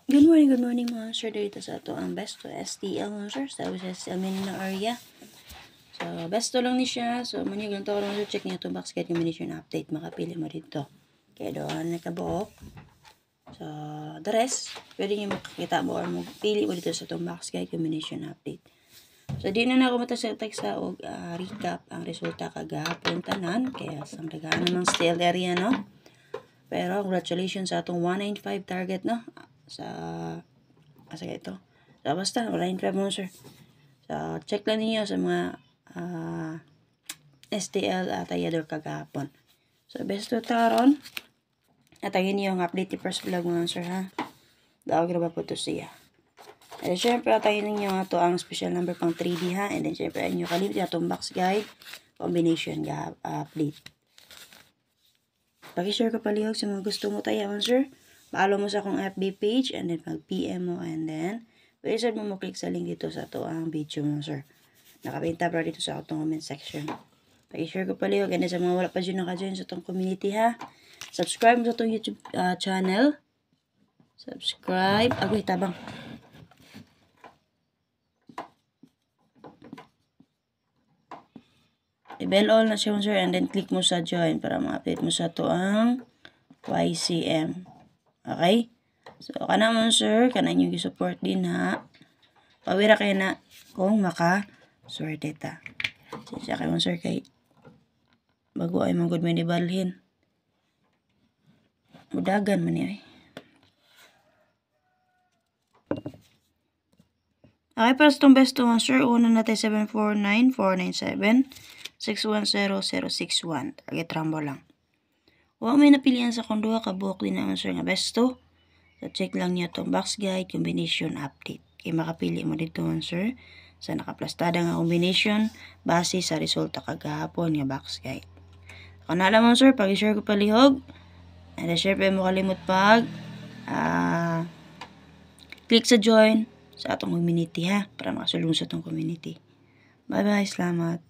Good morning mga sir. Dito sa ito ang Besto STL mga sir. Sa STL na area. So, Besto lang ni siya. So, manig lang to. Mga sir, check niyo itong box guide combination update. Makapili mo dito. Kaya doon nakabuok. So, the rest, pwede niyo makakita mo or magpili mo dito sa itong box guide combination update. So, di na ako matasagtag sa recap ang resulta kagahapon tanan. Kaya sang daghanan ng STL area, no? Pero, congratulations sa atong 195 target, no? Sa ito. So, basta, 195 mo, sir. So, check lang niyo sa mga STL at ayador kagahapon. So, best to taron. At ayun yung update the first vlog mga sir, ha? Dawag na ba po ito siya? And then, syempre, atayin ninyo ito ang special number pang 3D, ha? And then, syempre, ayun yung kalimit itong box guide combination update. Pag-share ko palihog sa mga gusto mo tayo, mga sir. Follow mo sa akong FB page and then mag-PM mo and then pwede mo click sa link dito sa ito ang video mo, sir. Nakapinta pa dito sa atong comment section. Pag-share ko palihog and then sa mga wala pa dyan naka-join sa itong community, ha. Subscribe mo sa itong YouTube channel. Subscribe. Agoy, tabang. I-bell all na siya, sir, and then click mo sa join para ma-update mo sa ito ang YCM. Okay? So, kana mo, sir, kana nyo i-support din, ha. Pawira kayo na kung maka-swerte ta. Siya kayo, sir, kay bago ay mga good man ibalhin. Mudagan man niya, eh. Okay, para sa itong best one, sir, una natin 749-497-610061. Target rambo lang. Huwag may napilihan sa kung duha ka buhok din naman, sir, nga besto. So, check lang niyo itong box guide combination update. Kaya makapili mo dito, sir, sa nakaplastada nga combination base sa resulta kagahapon nga box guide. Kung alam mo, sir, pag-share ko palihog. And then, syempre, mo kalimut pag click sa join sa atong community, ha, para makasulong sa atong community. Bye-bye, salamat.